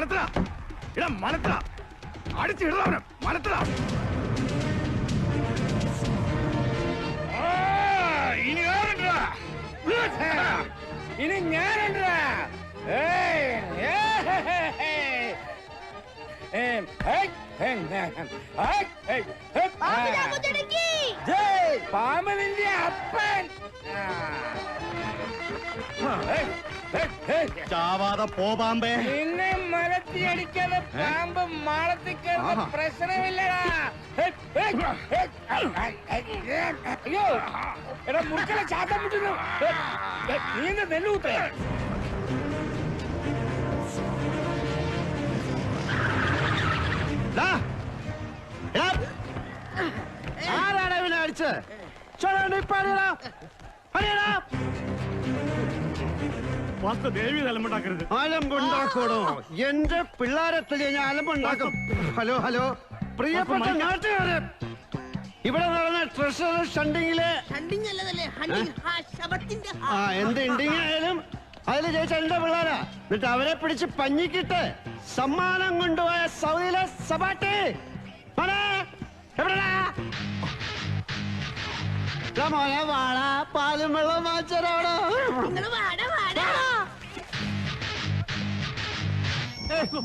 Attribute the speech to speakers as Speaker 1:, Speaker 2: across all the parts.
Speaker 1: മലത്തടാ ഇടാ മലത്തടാ അടിച്ചിടവനെ മലത്തടാ ഇനി ആരുണ്ടാ ഇനി ഞാനുണ്ടാ പാമ്പനിന്റെ അപ്പൻ
Speaker 2: ചാവാതെ പോ പാമ്പേ.
Speaker 1: നിന്നെ മലത്തി അടിക്കാതെ പാമ്പ് മാളത്തിൽ കയറുന്ന പ്രശ്നമില്ലടാ. അയ്യോ എടാ മുറിക്കല ചാത്തം മുട്ടുന്നു. നീന്ത നെല്ലൂത്തേ
Speaker 2: ആരാണ് ഇവനെ അടിച്ചത്? അലമ്പുണ്ടാക്കണോ? എന്റെ പിള്ളേരെത്തല്ലേ ഞാൻ അലമ്പുണ്ടാക്കും. ഹലോ ഹലോ പ്രിയപ്പെട്ട നാട്ടുകാരെ, ഇവിടെ നടന്ന ട്രഷർ ഷണ്ടിങ്ങില് എന്ത് ഇണ്ടിങ് ആയാലും അതിൽ ജയിച്ച എന്റെ പിള്ളേരാ. എന്നിട്ട് അവരെ പിടിച്ച് പഞ്ഞിക്കിട്ട് സമ്മാനം കൊണ്ടുപോയ സൗദിയിലെ സബാട്ടി എവിടെടാ? മോനെ വാടാ, പാലും വെള്ളം വാങ്ങിച്ചോടാ.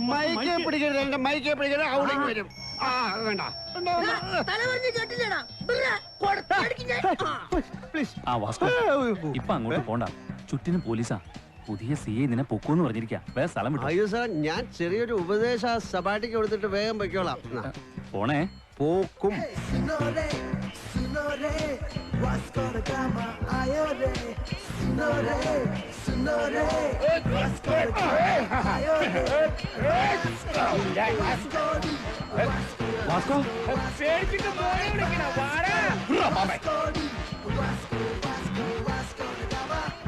Speaker 2: മൈക്കെ പിടിക്കരുത്, എന്റെ മൈക്കെ പിടിക്കരുത്. ഔളിങ് വരും. വേണ്ട
Speaker 3: ഇപ്പൊ അങ്ങോട്ട് പോണ്ട, ചുറ്റിനും പോലീസാ. പുതിയ CI നിന്നെ പൊക്കൂന്ന് പറഞ്ഞിരിക്കാ. വേറെ സ്ഥലം വിട്ടു.
Speaker 2: അയ്യോ സാർ, ഞാൻ ചെറിയൊരു ഉപദേശ സബാട്ടിക്ക് കൊടുത്തിട്ട് വേഗം പൊയ്ക്കോളാം.
Speaker 3: പോണേ.
Speaker 2: പോക്കും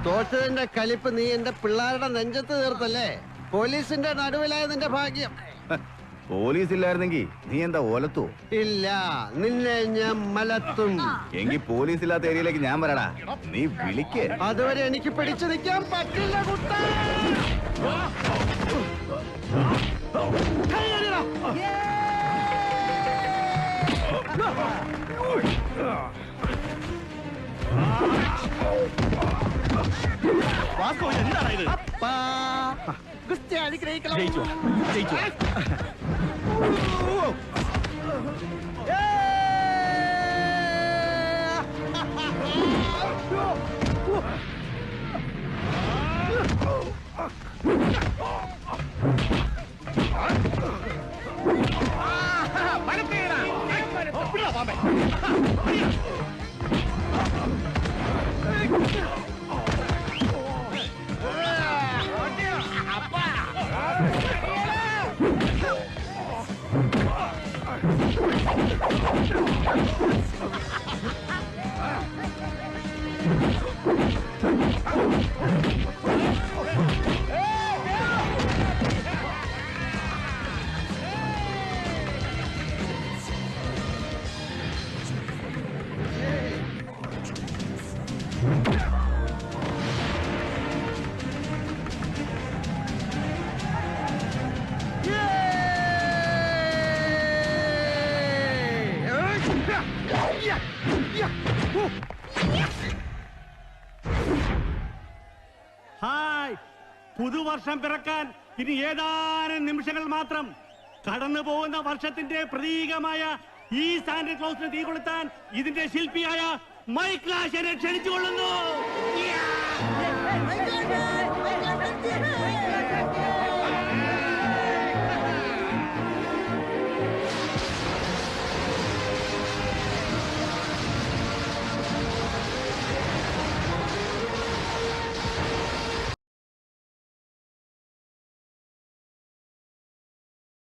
Speaker 2: തോറ്റതിന്റെ കലിപ്പ് നീ എന്റെ പിള്ളേരുടെ നെഞ്ചത്ത് തീർത്തല്ലേ? പോലീസിന്റെ നടുവിലായ നിന്റെ ഭാഗ്യം.
Speaker 4: പോലീസ് ഇല്ലായിരുന്നെങ്കി നീ എന്താ ഓലത്തോ?
Speaker 2: ഇല്ല, നിന്നെ ഞാൻ മലത്തും.
Speaker 4: എങ്കിൽ പോലീസ് ഇല്ലാത്ത ഏരിയയിലേക്ക് ഞാൻ വരടാ. നീ വിളിക്ക്.
Speaker 2: അതുവരെ എനിക്ക് പിടിച്ചു നിൽക്കാൻ പറ്റില്ല കുട്ടാ.
Speaker 3: എന്താണ് ഇത്?
Speaker 2: കുസ്തി അനുഗ്രഹിക്കണം.
Speaker 3: ജയിച്ചോ? ജയിച്ചോ?
Speaker 5: ഹായ്, പുതുവർഷം പിറക്കാൻ ഇനി ഏതാനും നിമിഷങ്ങൾ മാത്രം. കടന്നു പോകുന്ന വർഷത്തിന്റെ പ്രതീകമായ ഈ സാന്റക്ലോസിന് തീ കൊളുത്താൻ ഇതിന്റെ ശില്പിയായ മൈക്ലാശനെ ക്ഷണിച്ചുകൊള്ളുന്നു.